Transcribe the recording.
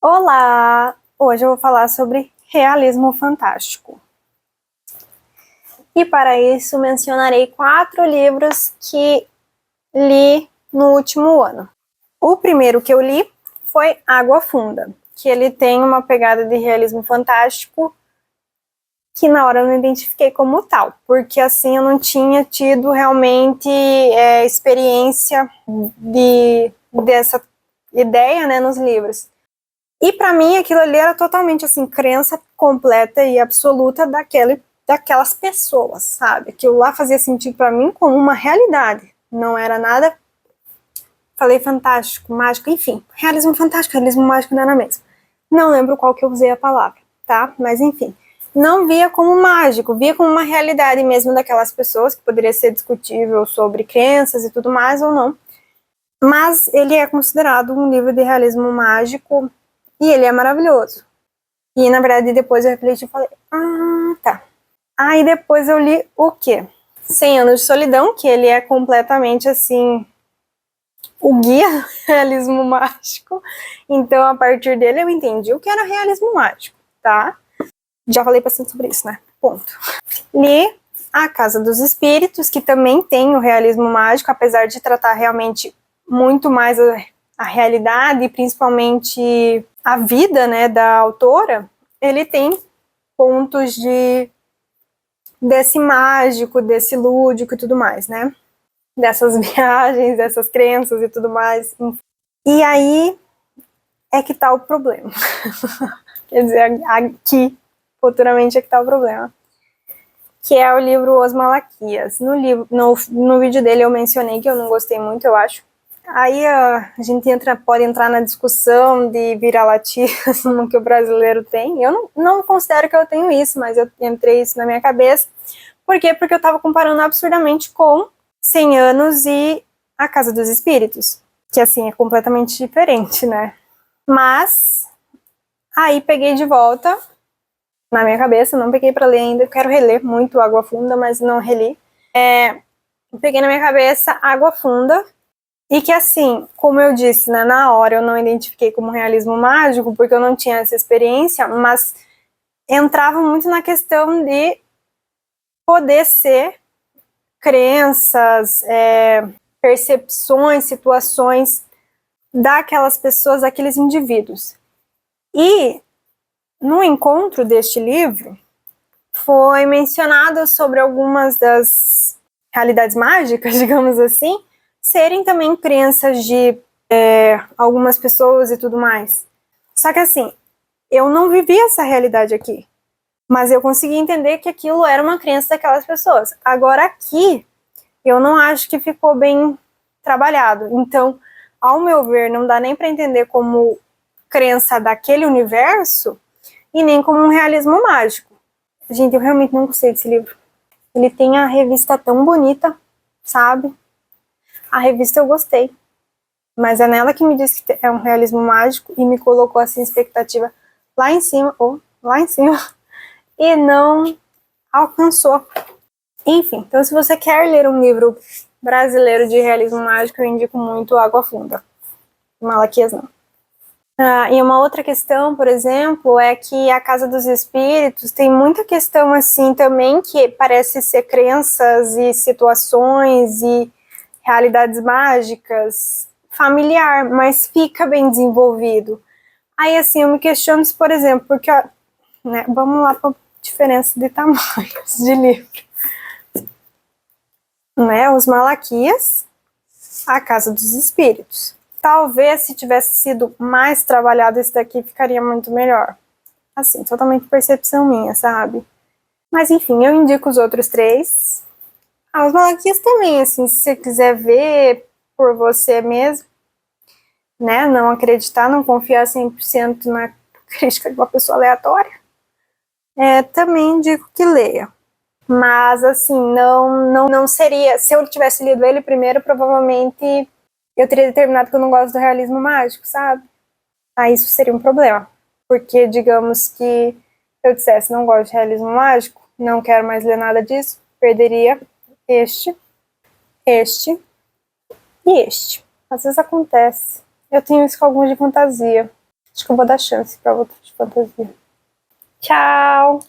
Olá! Hoje eu vou falar sobre realismo fantástico. E para isso mencionarei 4 livros que li no último ano. O primeiro que eu li foi Água Funda, que ele tem uma pegada de realismo fantástico que na hora eu não identifiquei como tal, porque assim eu não tinha tido realmente experiência dessa ideia, né, nos livros. E para mim aquilo ali era totalmente assim, crença completa e absoluta daquelas pessoas, sabe? Aquilo lá fazia sentido para mim como uma realidade. Não era nada, falei fantástico, mágico, enfim. Realismo fantástico, realismo mágico não era mesmo. Não lembro qual que eu usei a palavra, tá? Mas enfim. Não via como mágico, via como uma realidade mesmo daquelas pessoas, que poderia ser discutível sobre crenças e tudo mais ou não. Mas ele é considerado um livro de realismo mágico e ele é maravilhoso. E, na verdade, depois eu refleti e falei, tá. Aí depois eu li o quê? 100 Anos de Solidão, que ele é completamente, assim, o guia do realismo mágico. Então, a partir dele, eu entendi o que era realismo mágico, tá? Já falei bastante sobre isso, né? Ponto. Li A Casa dos Espíritos, que também tem o realismo mágico, apesar de tratar realmente muito mais a realidade e principalmente a vida, né, da autora. Ele tem pontos desse mágico, desse lúdico e tudo mais, né? Dessas viagens, dessas crenças e tudo mais. E aí é que tá o problema. Quer dizer, aqui, futuramente é que tá o problema. Que é o livro Os Malaquias. No vídeo dele eu mencionei que eu não gostei muito, eu acho. Aí a gente pode entrar na discussão de vira-latismo que o brasileiro tem. Eu não considero que eu tenho isso, mas eu entrei isso na minha cabeça. Por quê? Porque eu estava comparando absurdamente com 100 Anos e A Casa dos Espíritos, que assim é completamente diferente, né? Mas aí peguei de volta na minha cabeça, não peguei para ler ainda, eu quero reler muito Água Funda, mas não reli. Peguei na minha cabeça Água Funda. E que assim, como eu disse, né, na hora eu não identifiquei como realismo mágico, porque eu não tinha essa experiência, mas entrava muito na questão de poder ser crenças, percepções, situações daquelas pessoas, daqueles indivíduos. E no encontro deste livro, foi mencionado sobre algumas das realidades mágicas, digamos assim, serem também crenças de algumas pessoas e tudo mais. Só que assim, eu não vivi essa realidade aqui, mas eu consegui entender que aquilo era uma crença daquelas pessoas. Agora aqui, eu não acho que ficou bem trabalhado. Então, ao meu ver, não dá nem para entender como crença daquele universo e nem como um realismo mágico. Gente, eu realmente não gostei desse livro. Ele tem a revista tão bonita, sabe? A revista eu gostei. Mas é nela que me disse que é um realismo mágico e me colocou assim expectativa lá em cima, e não alcançou. Enfim, então se você quer ler um livro brasileiro de realismo mágico, eu indico muito Água Funda. Malaquias não. E uma outra questão, por exemplo, é que a Casa dos Espíritos tem muita questão assim também que parece ser crenças e situações e realidades mágicas familiar, mas fica bem desenvolvido. Aí assim, eu me questiono se, por exemplo, porque né, vamos lá para a diferença de tamanhos de livro. Né, Os Malaquias, A Casa dos Espíritos. Talvez se tivesse sido mais trabalhado esse daqui ficaria muito melhor. Assim, totalmente percepção minha, sabe? Mas enfim, eu indico os outros 3. Os Malaquias também, assim, se você quiser ver por você mesmo, né? Não acreditar, não confiar 100% na crítica de uma pessoa aleatória. Também indico que leia. Mas, assim, não seria... Se eu tivesse lido ele primeiro, provavelmente eu teria determinado que eu não gosto do realismo mágico, sabe? Aí isso seria um problema. Porque, digamos que se eu dissesse não gosto de realismo mágico, não quero mais ler nada disso, perderia este e este. Às vezes acontece. Eu tenho isso com alguns de fantasia. Acho que eu vou dar chance para outros de fantasia. Tchau!